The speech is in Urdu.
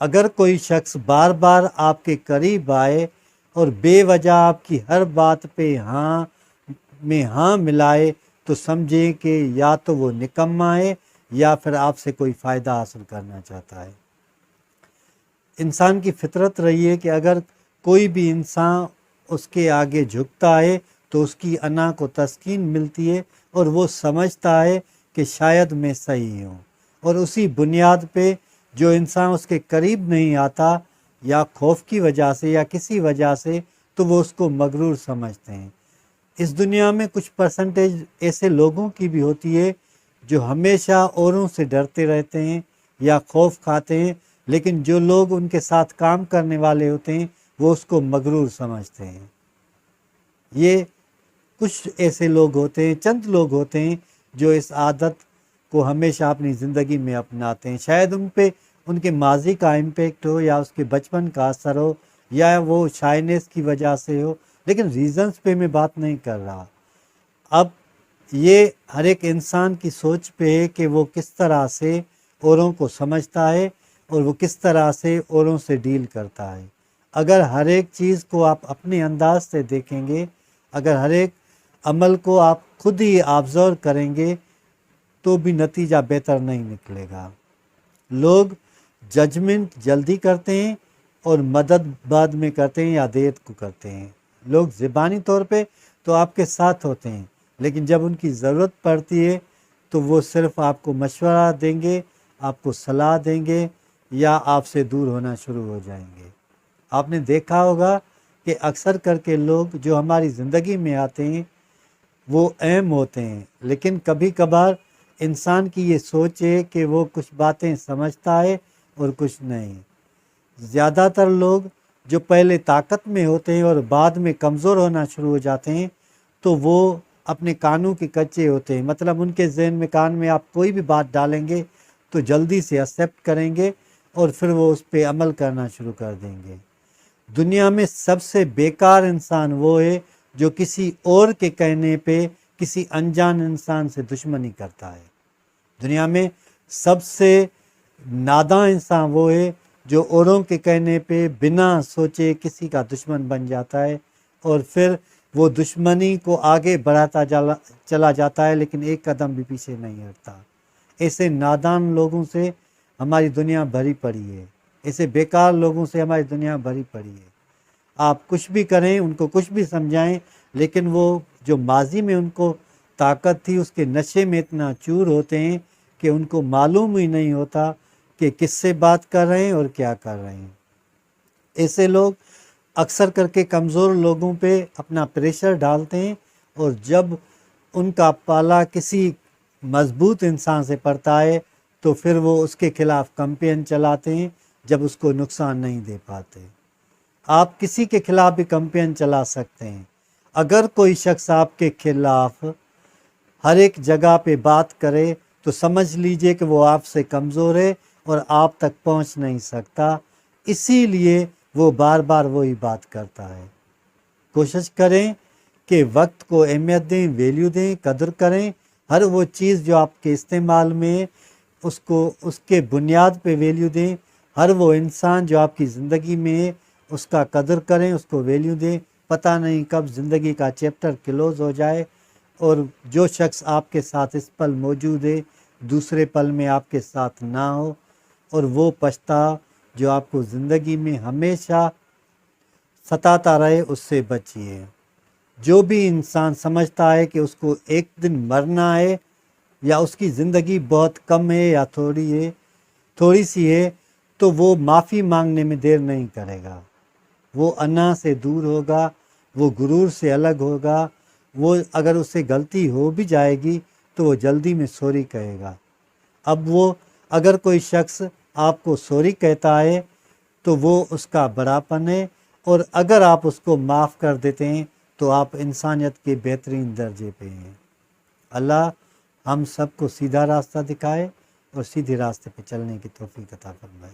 اگر کوئی شخص بار بار آپ کے قریب آئے اور بے وجہ آپ کی ہر بات پہ ہاں میں ہاں ملائے تو سمجھیں کہ یا تو وہ نکما ہے یا پھر آپ سے کوئی فائدہ حاصل کرنا چاہتا ہے۔ انسان کی فطرت رہی ہے کہ اگر کوئی بھی انسان اس کے آگے جھکتا ہے تو اس کی انا کو تسکین ملتی ہے اور وہ سمجھتا ہے کہ شاید میں صحیح ہوں، اور اسی بنیاد پہ جو انسان اس کے قریب نہیں آتا یا خوف کی وجہ سے یا کسی وجہ سے تو وہ اس کو مغرور سمجھتے ہیں۔ اس دنیا میں کچھ پرسنٹیج ایسے لوگوں کی بھی ہوتی ہے جو ہمیشہ اوروں سے ڈرتے رہتے ہیں یا خوف کھاتے ہیں، لیکن جو لوگ ان کے ساتھ کام کرنے والے ہوتے ہیں وہ اس کو مغرور سمجھتے ہیں۔ یہ کچھ ایسے لوگ ہوتے ہیں، چند لوگ ہوتے ہیں جو اس عادت کو ہمیشہ اپنی زندگی میں اپناتے ہیں۔ شاید ان پہ ان کے ماضی کا امپیکٹ ہو یا اس کے بچپن کا اثر ہو یا وہ شائنیس کی وجہ سے ہو، لیکن ریزنز پہ میں بات نہیں کر رہا۔ اب یہ ہر ایک انسان کی سوچ پہ ہے کہ وہ کس طرح سے اوروں کو سمجھتا ہے اور وہ کس طرح سے اوروں سے ڈیل کرتا ہے۔ اگر ہر ایک چیز کو آپ اپنے انداز سے دیکھیں گے، اگر ہر ایک عمل کو آپ خود ہی آبزرو کریں گے تو بھی نتیجہ بہتر نہیں نکلے گا۔ لوگ ججمنٹ جلدی کرتے ہیں اور مدد بعد میں کرتے ہیں یا دیر کو کرتے ہیں۔ لوگ زبانی طور پہ تو آپ کے ساتھ ہوتے ہیں، لیکن جب ان کی ضرورت پڑتی ہے تو وہ صرف آپ کو مشورہ دیں گے، آپ کو صلاح دیں گے یا آپ سے دور ہونا شروع ہو جائیں گے۔ آپ نے دیکھا ہوگا کہ اکثر کر کے لوگ جو ہماری زندگی میں آتے ہیں وہ اہم ہوتے ہیں، لیکن کبھی کبھار انسان کی یہ سوچ ہے کہ وہ کچھ باتیں سمجھتا ہے اور کچھ نہیں۔ زیادہ تر لوگ جو پہلے طاقت میں ہوتے ہیں اور بعد میں کمزور ہونا شروع ہو جاتے ہیں تو وہ اپنے کانوں کے کچے ہوتے ہیں، مطلب ان کے ذہن میں کان میں آپ کوئی بھی بات ڈالیں گے تو جلدی سے ایکسیپٹ کریں گے اور پھر وہ اس پہ عمل کرنا شروع کر دیں گے۔ دنیا میں سب سے بیکار انسان وہ ہے جو کسی اور کے کہنے پہ کسی انجان انسان سے دشمنی کرتا ہے۔ دنیا میں سب سے ناداں انسان وہ ہے جو اوروں کے کہنے پہ بنا سوچے کسی کا دشمن بن جاتا ہے اور پھر وہ دشمنی کو آگے بڑھاتا چلا جاتا ہے، لیکن ایک قدم بھی پیچھے نہیں ہٹتا۔ ایسے نادان لوگوں سے ہماری دنیا بھری پڑی ہے، ایسے بیکار لوگوں سے ہماری دنیا بھری پڑی ہے۔ آپ کچھ بھی کریں، ان کو کچھ بھی سمجھائیں، لیکن وہ جو ماضی میں ان کو طاقت تھی اس کے نشے میں اتنا چور ہوتے ہیں کہ ان کو معلوم ہی نہیں ہوتا کہ کس سے بات کر رہے ہیں اور کیا کر رہے ہیں۔ ایسے لوگ اکثر کر کے کمزور لوگوں پہ اپنا پریشر ڈالتے ہیں، اور جب ان کا پالا کسی مضبوط انسان سے پڑتا ہے تو پھر وہ اس کے خلاف کمپین چلاتے ہیں جب اس کو نقصان نہیں دے پاتے۔ آپ کسی کے خلاف بھی کمپین چلا سکتے ہیں۔ اگر کوئی شخص آپ کے خلاف ہر ایک جگہ پہ بات کرے تو سمجھ لیجئے کہ وہ آپ سے کمزور ہے اور آپ تک پہنچ نہیں سکتا، اسی لیے وہ بار بار وہی بات کرتا ہے۔ کوشش کریں کہ وقت کو اہمیت دیں، ویلیو دیں، قدر کریں۔ ہر وہ چیز جو آپ کے استعمال میں ہے اس کے بنیاد پہ ویلیو دیں۔ ہر وہ انسان جو آپ کی زندگی میں ہے اس کا قدر کریں، اس کو ویلیو دیں۔ پتہ نہیں کب زندگی کا چیپٹر کلوز ہو جائے اور جو شخص آپ کے ساتھ اس پل موجود ہے دوسرے پل میں آپ کے ساتھ نہ ہو، اور وہ پچھتاوا جو آپ کو زندگی میں ہمیشہ ستاتا رہے اس سے بچیے۔ جو بھی انسان سمجھتا ہے کہ اس کو ایک دن مرنا ہے یا اس کی زندگی بہت کم ہے یا تھوڑی سی ہے تو وہ معافی مانگنے میں دیر نہیں کرے گا۔ وہ انا سے دور ہوگا، وہ غرور سے الگ ہوگا، وہ اگر اس سے غلطی ہو بھی جائے گی تو وہ جلدی میں سوری کہے گا۔ اب وہ اگر کوئی شخص آپ کو سوری کہتا ہے تو وہ اس کا بڑاپن ہے، اور اگر آپ اس کو معاف کر دیتے ہیں تو آپ انسانیت کے بہترین درجے پہ ہیں۔ اللہ ہم سب کو سیدھا راستہ دکھائے اور سیدھے راستے پہ چلنے کی توفیق عطا فرمائے۔